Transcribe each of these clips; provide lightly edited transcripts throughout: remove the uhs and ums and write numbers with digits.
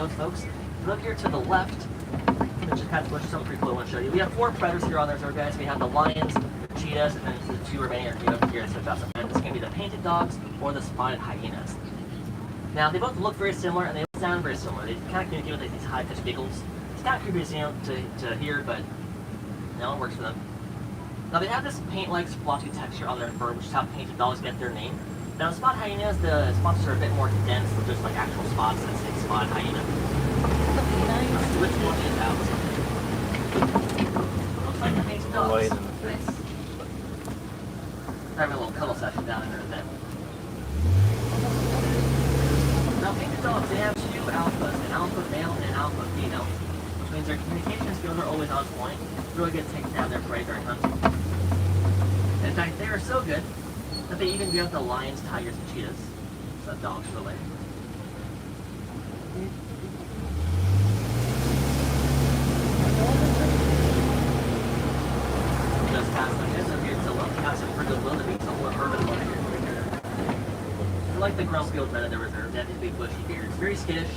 those folks. Look here to the left, which is kind of something pretty cool I want to show you. We have 4 predators here on the reserve, guys. We have the lions, the cheetahs, and then the 2 remaining are over here. So that's this is going to be the painted dogs or the spotted hyenas. Now, they both look very similar, and they sound very similar. They kind of communicate with like, these high-pitched giggles. It's kind of creepy to hear, but no, it works for them. Now, they have this paint-like splotchy texture on their fur, which is how painted dogs get their name. Now, the spotted hyenas, the spots are a bit more condensed, with just like actual spots that say spotted hyena. Which one is out? Looks like the painted dogs. Nice. Having a little cuddle session down in there then. Now, painted dogs, they have 2 alphas, an alpha male and an alpha female, which means their communication skills are always on point. Really good at taking down their prey during hunting. In fact, they are so good that they even go with the lions, tigers, and cheetahs. So dogs for the way. Just past like this, up here to the left, we have some pretty good wildebeest, a whole urban one here. I like the ground-skilled men in the reserve. They have these big bushy beards. Very skittish.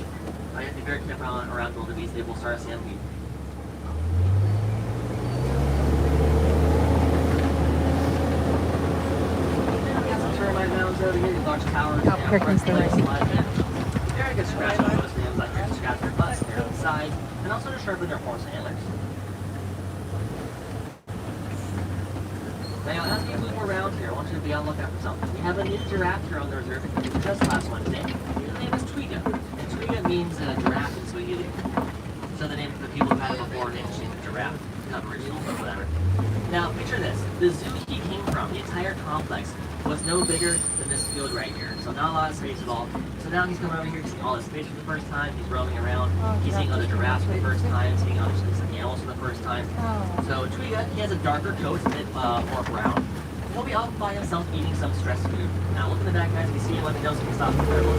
I have to be very careful around wildebeest. They will start a stampede. Over here, these large towers. Oh, here comes the rain. Very good scratch on most nails, like to scratch their butts, their sides, and also to sharpen their horns and antlers. Now, as we move around here, I want you to be on the lookout for something. We have a new giraffe here on the reserve. Just last Wednesday. His name is Twiga. And Twiga means giraffe in Swahili. So the name of the people who had it before named the giraffe. Not original, but whatever. Now, picture this. The zoo he came from, the entire complex, was no bigger than this field right here. So not a lot of space at all. So now he's coming over here, seeing all this space for the first time. He's roaming around. He's seeing other giraffes for the first time, seeing other animals for the first time. So Twiga, he has a darker coat, a bit more brown. He'll be off by himself eating some stress food. Now look in the back, guys. If you see him, let me know so we can stop the third one.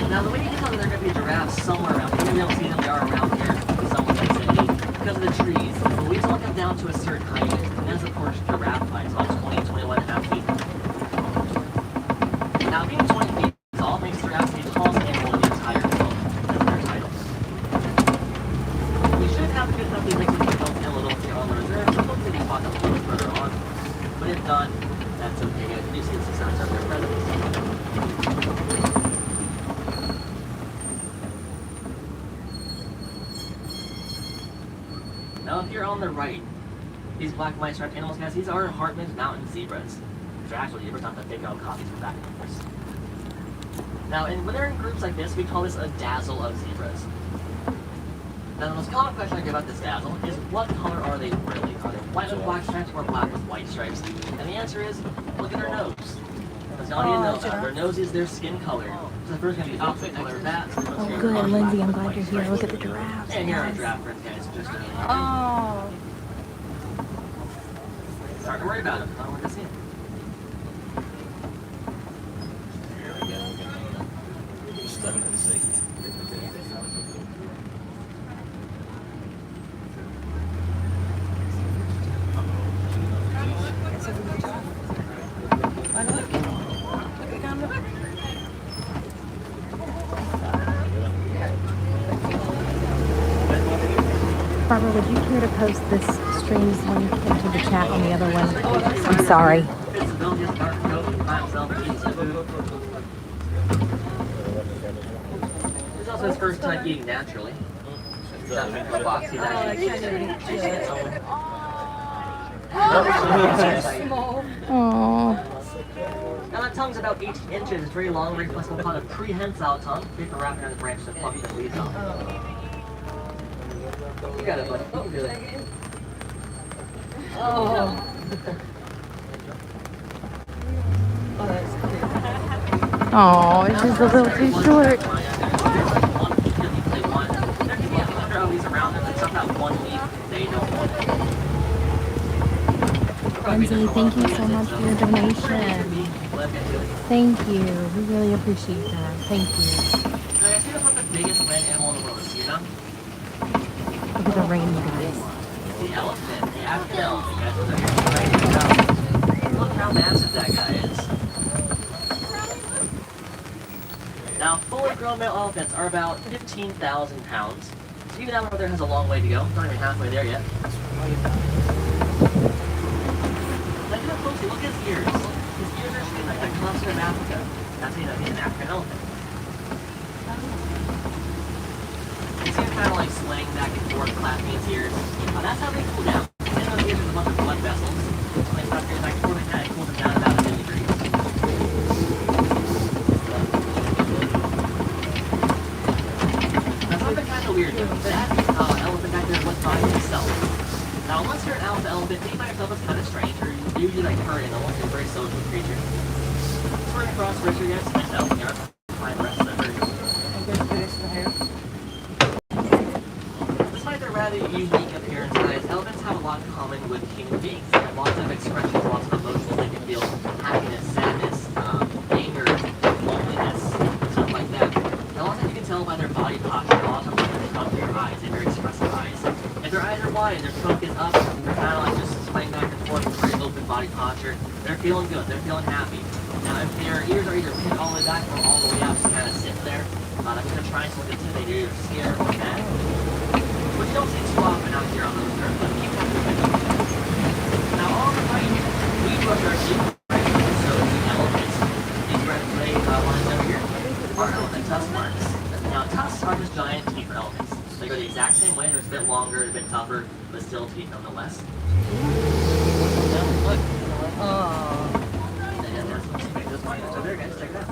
Now the way you can tell that they're going to be giraffes somewhere around here, we don't see them, they are around here in some vicinity because of the trees. But we just want them down to a certain height, and that's of course giraffe height, so about 20, 21 and a half feet. Now being 20 feet tall makes giraffes the tallest animal in the entire world. That's their title. We should have good enough mixing built in a little here on the reserve, so hopefully they pop up a little further on. But if not, that's okay guys. We do see the 6 ounce of their presence. Now if you're on the right, these black and white striped animals, guys, these are Hartman's mountain zebras. Which are actually zebras, not the big old copies from back in the course. Now, when they're in groups like this, we call this a dazzle of zebras. Now, the most common question I get about this dazzle is, what color are they really? Are they white with black stripes or black with white stripes? And the answer is, look at their nose. That's all you know about. Their nose is their skin color. So the first going to be opposite color of that. So oh, good, Lindsay, I'm glad you're here. Look at the giraffes. And here are our giraffe friends, guys. Just oh. Sorry to worry about them. I don't want to see them. Here we go. Study the seat. Barbara, would you care to post this stream's link into the chat on the other one? I'm sorry. This is also his first time eating naturally. He's not making a box. He's actually chasing its own. Aww. Now that tongue's about 18 inches. It's very long, very flexible, called a prehensile tongue. Good for wrapping around the branches and plucking the leaves off. You got it, buddy. Oh, good. Oh. Oh, it's just a little too short. Lindsay, thank you so much for your donation. Thank you. We really appreciate that. Thank you. I see the biggest land animal in the world is Myranda. Look at the rain, you guys. The elephant, the African elephant, guys. Look how massive that guy is. Now, fully grown male elephants are about 15,000 pounds. So even that one over there has a long way to go. Not even halfway there yet. Like, look closely, look at his ears. His ears are shaped like the continent of Africa. That's how you know he's an African elephant. You see him kind of like swaying back and forth, clapping his ears. That's how they cool down. In those ears, there's a bunch of blood vessels. When they clap your ears back and forth like that, it cools them down about 1 degree. Now, something kind of weird though. That elephant back there was by himself. Now, unless you're an alpha elephant, being by yourself is kind of strange. Or usually like herd animals, you're a very social creature. Swimming across the rest of your guys, and out here, find the rest of the herd. Despite their rather unique appearance, guys, elephants have a lot in common with human beings. They have lots of expressions, lots of emotions. They can feel happiness, sadness, anger, loneliness, stuff like that. And a lot of times you can tell by their body posture. A lot of times when they talk to your eyes, they have very expressive eyes. If their eyes are wide and their trunk is up, they're kind of like just swaying back and forth with very open body posture. They're feeling good. They're feeling happy. Now, if their ears are either pinned all the way back or all the way out, just kind of sit there, that's going to try and look into they're either scared or mad. Which you don't see too often out here on the reserve, but you have to mention. Now, on the right, we brush our teeth, right? So the elephants, these red gray lines over here, are elephant tusk marks. Now, tusks are just giant teeth for elephants. They go the exact same way, they're a bit longer, a bit tougher, but still teeth nonetheless. Look. Oh. This one, so there, guys, check it out.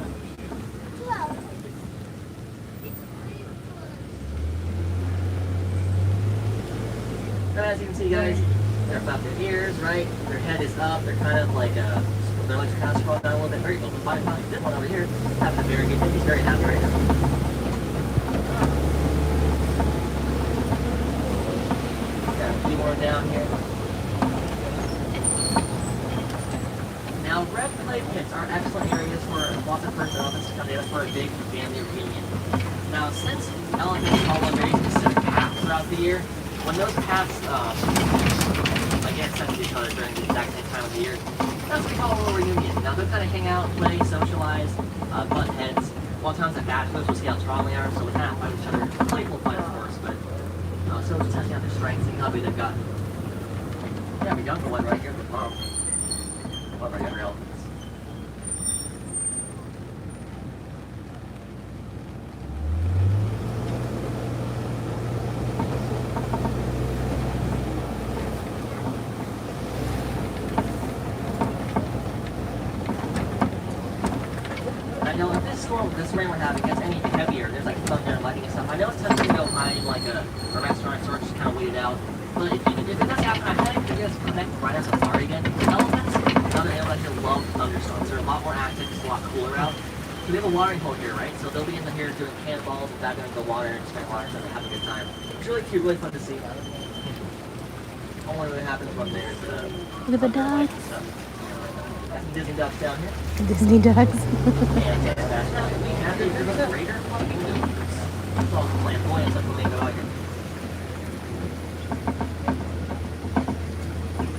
And as you can see, guys, they're about their ears, right? Their head is up. They're kind of like their legs are kind of scrolled down a little bit. Very open body posture. This one over here having a very good day. He's very happy right now. Got a few more down here. Now, red clay pits are excellent areas for lots of first elephants to come together for a big family reunion. Now, since elephants follow a very specific path throughout the year, when those paths get sent to each other during the exact same time of the year, that's what we call a little reunion. Now, they'll kind of hang out, play, socialize, butt heads. A lot of times the bachelors will see how strong they are, so we kind of fight each other. Playful fight, of course, but so just testing out their strengths and how big they've got. We have a younger one right here with mom. One of our younger elephants. Now, if this rain we're having gets any heavier, there's like thunder and lightning and stuff. I know it's tempting to go hide in like a restaurant or just kind of wait it out. But if it does happen, I think you guys connect right as a safari again. Elephants, other animals here love thunderstorms. They're a lot more active, it's a lot cooler out. So we have a watering hole here, right? So they'll be in the here doing cannonballs and diving into the water and spraying water so they have a good time. It's really cute, really fun to see. Only when it happens when there's Look at the ducks. Got some Disney ducks down here. Disney ducks. And we have the greater flamingos. It's all flamboyant stuff flamingo out here.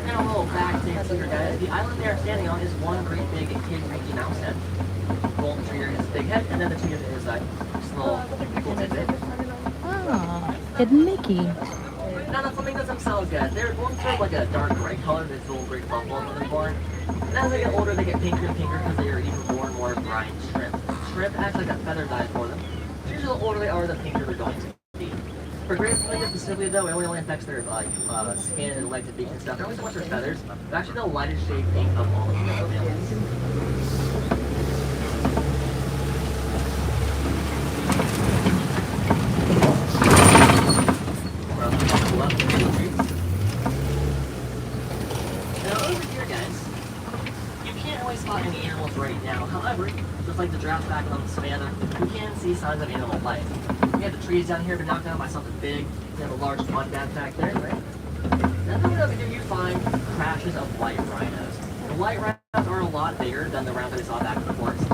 And a little back to here, guys. The island they are standing on is one great big kid Mickey Mouse head. Golden tree here is his big head, and then the tree on the other side. Just a little cool tidbit. Oh, hidden Mickey. Now the flamingos themselves, guys, they're born sort of like a dark gray color. There's little gray buffalo when they're born. And as they get older, they get pinker and pinker because they are even more and more brine shrimp. Shrimp acts like a feather dye for them. So usually the older they are, the pinker they're going to be. For gray flamingos specifically, though, it only affects their skin and legs and beak and stuff. They're only so much their feathers, but actually the lightest shade pink of all of the males. Right now. However, just like the giraffe back on the savannah, we can see signs of animal life. We have the trees down here been knocked down by something big. We have a large mud bath back there, right? Now, over here you find crashes of white rhinos. The white rhinos are a lot bigger than the round that we saw back in the forest.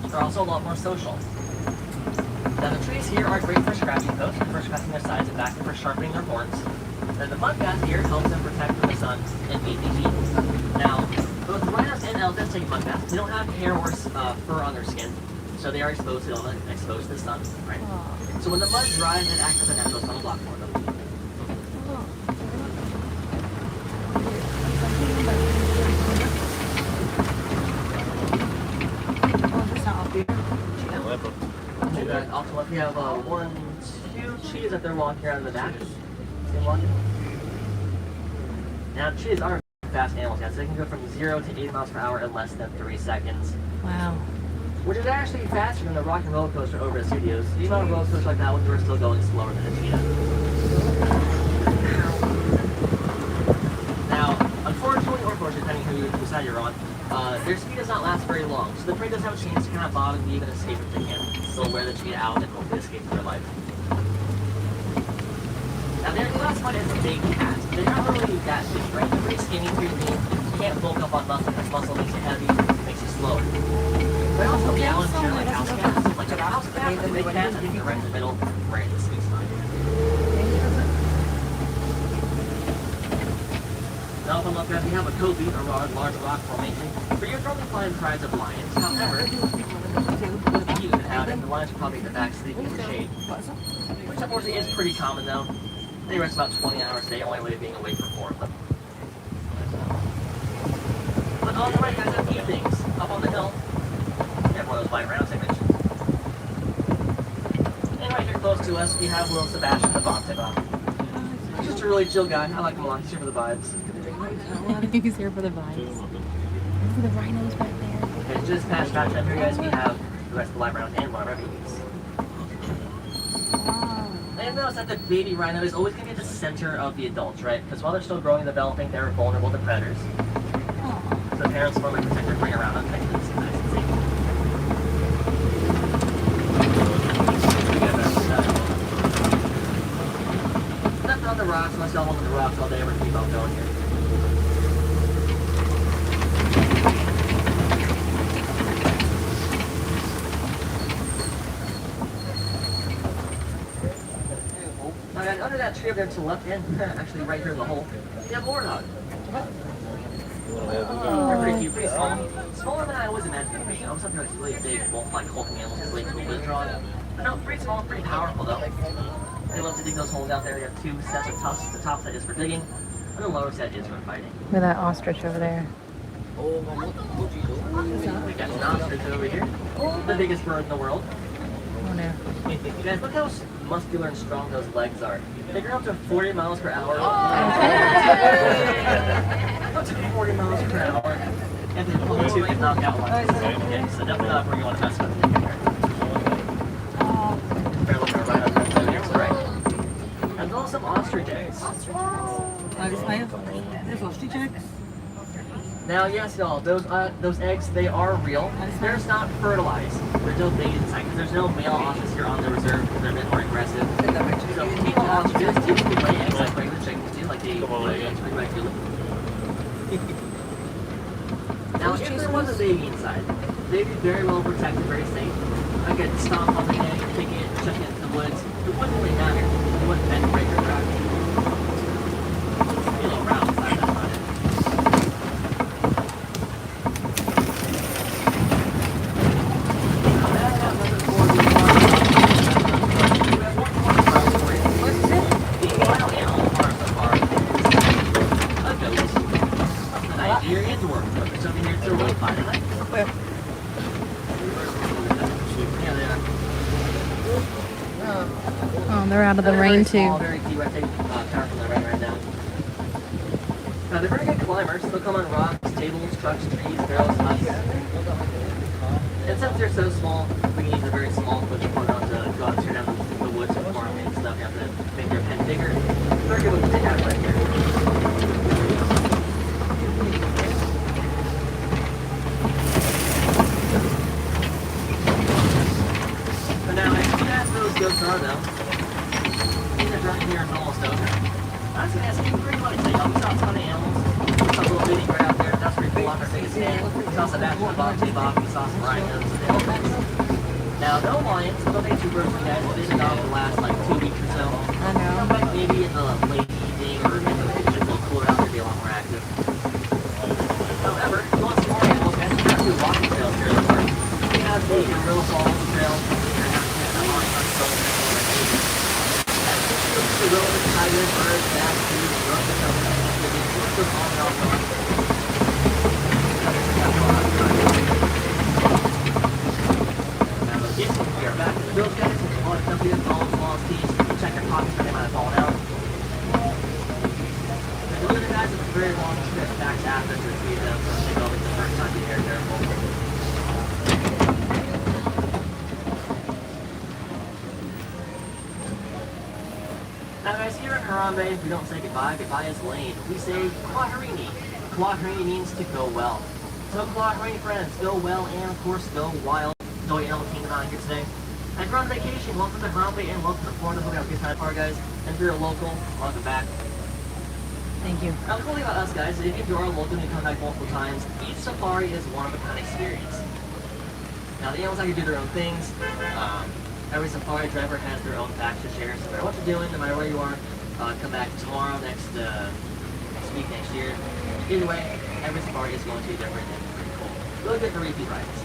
They're also a lot more social. Now, the trees here are great for scratching posts, for scratching their sides and back, and for sharpening their horns. Then the mud bath here helps them protect from the sun and beat the heat. Now, both rhinos and elephants take mud baths. They don't have hair or fur on their skin. So they are exposed to the sun, right? So when the mud dries, it acts as a natural sunblock for them. Also, if you have 1, 2 cheetahs that they're walking around in the back. See them walking? Now, cheetahs are fast animals, yeah, so they can go from 0 to 80 miles per hour in less than 3 seconds. Wow. Which is actually faster than the rock and roller coaster over at studios. Even on a roller coaster like that one, we're still going slower than a cheetah. Now, unfortunately, or fortunately, depending whose side you're on, their speed does not last very long, so the prey does have a chance to kind of bottom and even escape if they can. They'll wear the cheetah out and hopefully escape for their life. Now, they're classified as big cats. They're not really that big, right? They're pretty skinny, pretty lean. You can't bulk up on muscle because muscle makes you heavy, makes you slower. But also, gallons are like house cats. Like a house cat, the big cats, I think they're right in the middle, right in the sweet spot. Now, if I'm looking at, we have a covey, a large rock formation, where you'll probably find prides of lions. However, you can have it. The lions are probably in the back sleeping in the shade. Which, unfortunately, is pretty common, though. They rest about 20 hours a day, only way of being awake for 4 of them. But on the right, guys, have a few things. Up on the hill, we have one of those white rounds I mentioned. And right here close to us, we have little Sebastian the Bob. He's just a really chill guy. I like him a lot. He's here for the vibes. He's here for the vibes. Look at the rhinos back there. And just past that time here, guys, we have the rest of the live rounds and one of our babies. And notice that the baby rhino is always going to be at the center of the adults, right? Because while they're still growing and developing, they're vulnerable to predators. So the parents form a protective ring around them to make this nice and safe. Nothing on the rocks, unless y'all want on the rocks all day, we're going to keep on going here. And under that tree over there to the left, and actually right here in the hole, you have warthog. They're pretty cute, pretty small. Smaller than I always imagined them to be. I was something like really big, like hulking animals, just like cool drawn. But no, pretty small, pretty powerful though. They love to dig those holes out there. You have 2 sets of tusks. The top set is for digging, and the lower set is for fighting. Look at that ostrich over there. We got an ostrich over here, the biggest bird in the world. Oh no. Guys, look how muscular and strong those legs are. They can go up to 40 miles per hour. Up to 40 miles per hour. And then pull 2 and knock out 1. Okay, so definitely not where you want to mess with. Better look right up there. So there's the right. And also some ostrich eggs. Now, yes, y'all, those eggs, they are real. They're just not fertilized. They're still big inside because there's no male ostriches here on the reserve because they're a bit more aggressive. So female ostriches typically lay eggs like regular chickens do, like they lay eggs pretty regularly. Now, if there was a baby inside, they'd be very well protected, very safe. I could stomp on the egg, kick it, chuck it into the woods. It wouldn't really matter. It wouldn't bend, break, or crack. Be a little round inside, that's about it. Oh, they're out of the rain too. Very few, I think, powerful in the rain right now. Now, they're very good climbers. They'll come on rocks, tables, trucks, trees, barrels, huts. And since they're so small, we can use a very small foot to put on to go out and tear down the woods and farming and stuff. You have to make their pen bigger. Very good with what they have right here. But now, as soon as those goats are, though, these are driving here in almost over. I was going to ask you pretty much, we saw a ton of animals. We saw a little bitty right out there. That's pretty cool. Off our biggest stand. We saw Sebastian the Bob. We saw some rhinos and elephants. Now, no lions, but they'll take 2 birds, guys. They've been gone for the last, like, 2 weeks or so. I know. Come back maybe in the late evening or maybe when it's a little cooler out there, be a lot more active. However, if you want some more animals, guys, we have 2 walking trails here in the park. We have the Little Falls Trail. The road is tiger, birds, bats, trees, rocks, and now let's get we are back to the build guys. All the company is all small keys. Check your pockets for they might have fallen out. The delivery guys have a very long trip back to Athens to retrieve them, so they go over the first time to be very careful. Now guys, here in Harambe, we don't say goodbye, goodbye is lame. We say Kwaherini. Kwaherini means to go well. So Kwaherini friends, go well and of course go wild. Enjoy Animal Kingdom out here today. And if you're on vacation, welcome to Harambe and welcome to Florida. Hope you have a good time far guys. And if you're a local, welcome back. Thank you. Now the cool thing about us guys is if you are a local and you come back multiple times, each safari is one of a kind experience. Now the animals like to do their own things. Every safari driver has their own facts to share, so no matter what you're doing, no matter where you are, come back tomorrow, next week, next year. Either way, every safari is going to be different and pretty cool. Really good for repeat rides.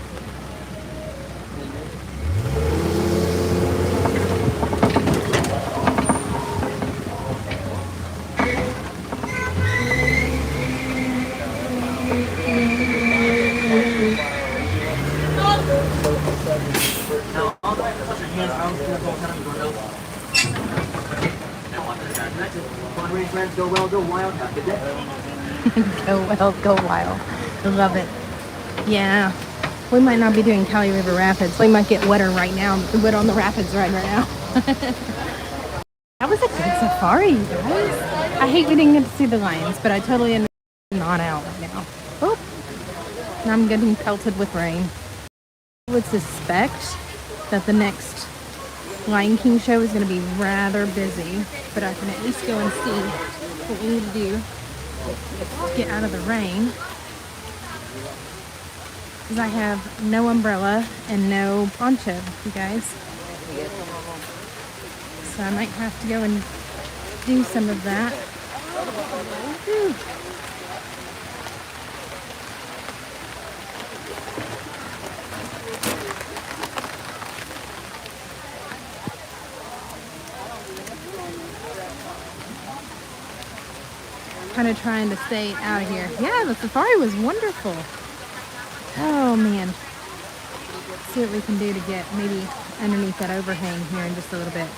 Now, all the way to touch your hands, arms, and go kind of go. Now, watch this guys connected. Come on, friends, go well, go wild, have a good day. Go well, go wild. I love it. Yeah. We might not be doing Cali River Rapids. We might get wetter right now. Wet on the rapids right now. That was a good safari, you guys. I hate we didn't get to see the lions, but I totally understand not out right now. Oh, now I'm getting pelted with rain. I would suspect that the next Lion King show is going to be rather busy, but I can at least go and see what we need to do to get out of the rain. Because I have no umbrella and no poncho, you guys. So I might have to go and do some of that. Whew. Kind of trying to stay out of here. Yeah, the safari was wonderful. Oh man. Let's see what we can do to get maybe underneath that overhang here in just a little bit.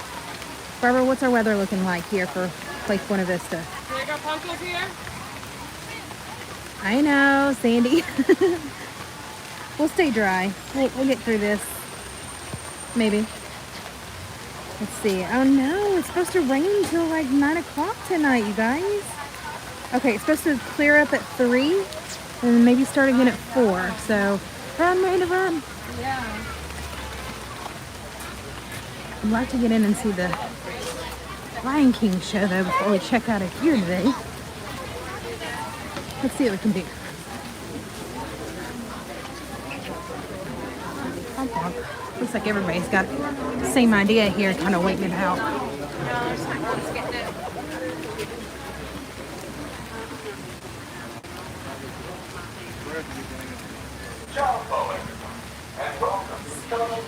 Barbara, what's our weather looking like here for Lake Buena Vista? Do we got ponchos here? I know, Sandy. We'll stay dry. We'll get through this. Maybe. Let's see. Oh no, it's supposed to rain until like 9 o'clock tonight, you guys. Okay, it's supposed to clear up at 3 and maybe start again at 4. So, run, Myranda, run. Yeah. I'd like to get in and see the Lion King show though before we check out of here today. Let's see what we can do. Honk, honk. Looks like everybody's got the same idea here, kind of waiting it out.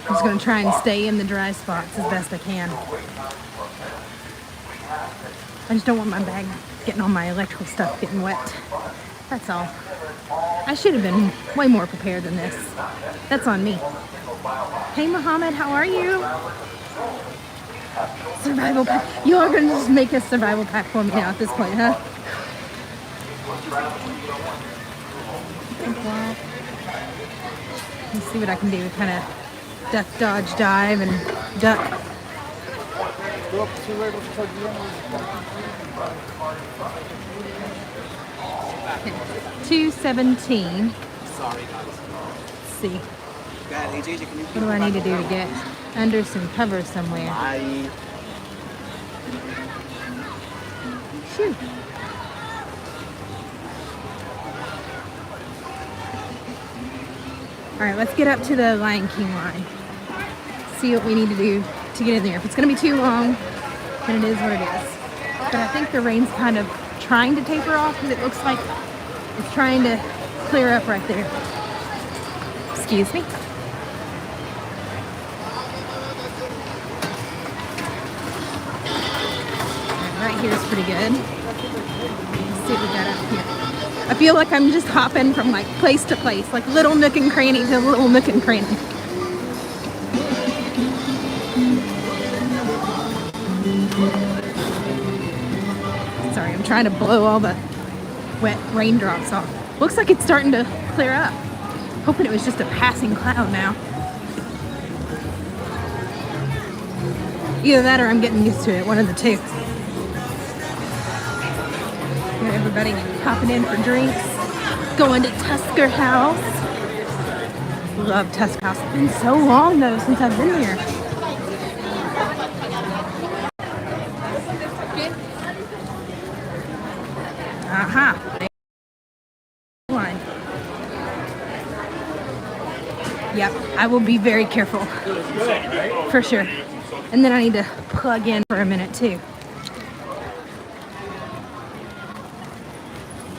I'm just going to try and stay in the dry spots as best I can. I just don't want my bag getting all my electrical stuff getting wet. That's all. I should have been way more prepared than this. That's on me. Hey Muhammad, how are you? Survival pack. You are going to just make a survival pack for me now at this point, huh? Like that. Let's see what I can do. Kind of duck, dodge, dive, and duck. 217. Sorry, guys. Let's see. Hey, JJ, can you What do I need to do to get under some cover somewhere? Phew. All right, let's get up to the Lion King line. See what we need to do to get in there. If it's going to be too long, then it is what it is. But I think the rain's kind of trying to taper off because it looks like it's trying to clear up right there. Excuse me. right here is pretty good. Let's see what we got out here. I feel like I'm just hopping from like place to place, like little nook and cranny to little nook and cranny. Sorry, I'm trying to blow all the wet raindrops off. Looks like it's starting to clear up. Hoping it was just a passing cloud now. Either that or I'm getting used to it, one of the two. Got everybody popping in for drinks. Going to Tusker House. Love Tusker House. It's been so long though since I've been here. Line. Yep, I will be very careful. For sure. And then I need to plug in for a minute too.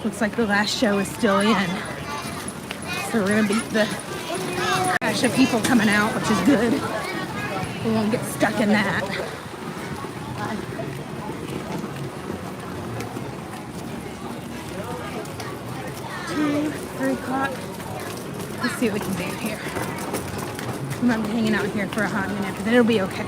Looks like the last show is still in. So we're gonna beat the crash of people coming out, which is good. We won't get stuck in that. 3 o'clock. Let's see what we can do here. We might be hanging out here for a hot minute, but it'll be okay.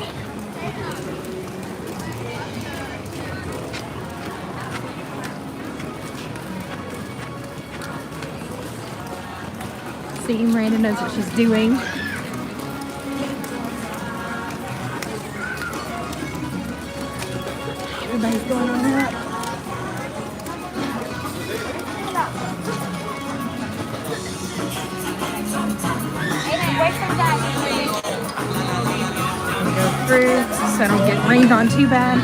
See, Myranda knows what she's doing. Everybody's going on that. Go through so I don't get rained on too bad.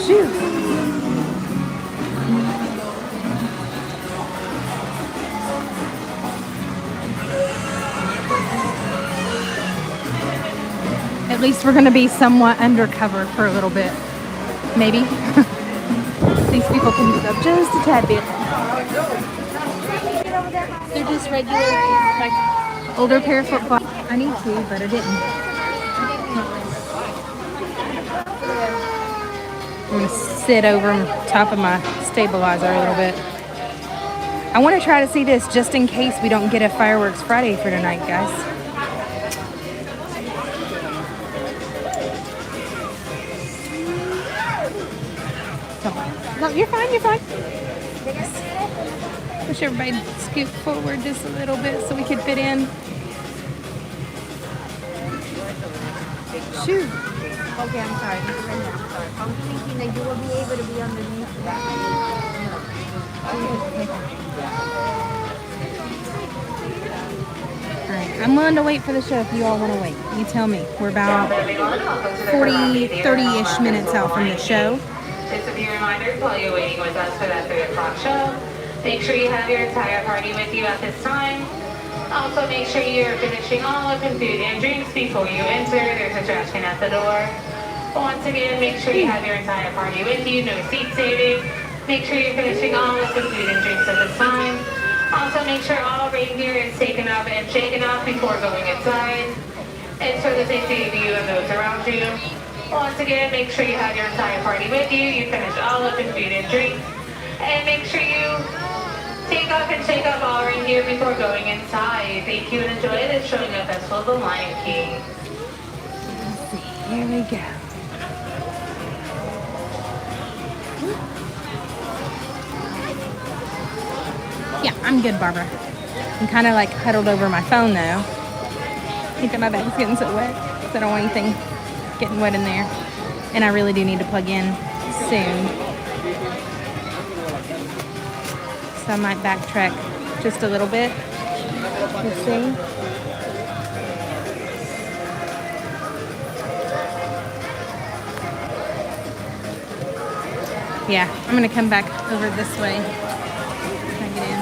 Shoot. At least we're going to be somewhat undercover for a little bit. Maybe. These people can move up just a tad bit. They're just regular, like, older pair of flip-flops. I need to, but I didn't. I'm going to sit over top of my stabilizer a little bit. I want to try to see this just in case we don't get a Fireworks Friday for tonight, guys. No, you're fine, you're fine. Wish everybody scoot forward just a little bit so we could fit in. Shoot. Okay, I'm sorry. I'm thinking that you will be able to be underneath that. Alright, I'm willing to wait for the show if you all want to wait. You tell me. We're about 30-ish minutes out from the show. Just a few reminders while you're waiting with us for that 3 o'clock show. Make sure you have your entire party with you at this time. Also, make sure you're finishing all of the food and drinks before you enter. There's a trash can at the door. Once again, make sure you have your entire party with you. No seat saving. Make sure you're finishing all of the food and drinks at this time. Also, make sure all reindeer is taken up and shaken off before going inside. Ensure the safety of you and those around you. Once again, make sure you have your entire party with you. You finish all of the food and drinks. And make sure you take off and shake off all reindeer before going inside. Thank you and enjoy this showing of Festival of the Lion King. Let's see. Here we go. Yeah, I'm good, Barbara. I'm kind of like huddled over my phone though. I think that my bag's getting so wet. So I don't want anything getting wet in there. And I really do need to plug in soon. So I might backtrack just a little bit. Let's see. Yeah, I'm gonna come back over this way. Try to get in.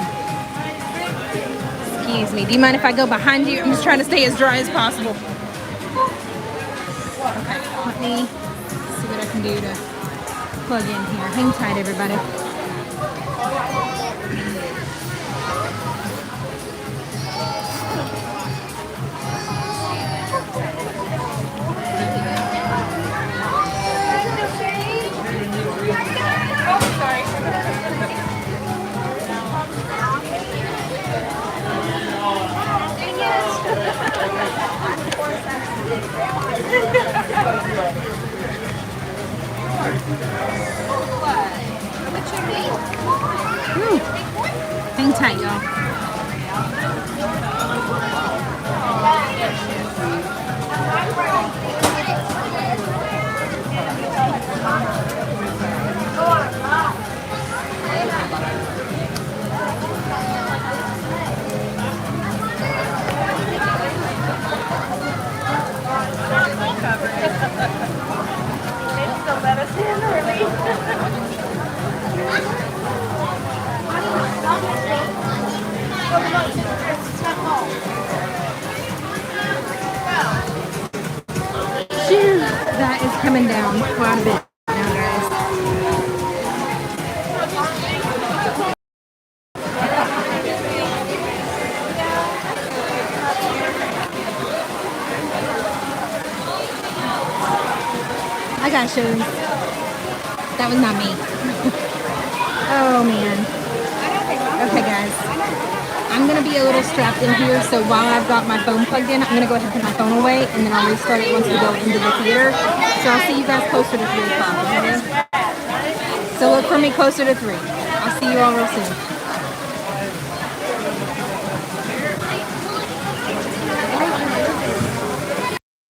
Excuse me. Do you mind if I go behind you? I'm just trying to stay as dry as possible. Okay, let me see what I can do to plug in here. Hang tight, everybody. coming down quite a bit now, guys. I got shoes. That was not me. Oh man. Okay guys. I'm gonna be a little strapped in here, so while I've got my phone plugged in, I'm gonna go ahead and put my phone away and then I'll restart it once we go into the theater. So I'll see you guys closer to 3 o'clock, okay? So look for me closer to 3. I'll see you all real soon.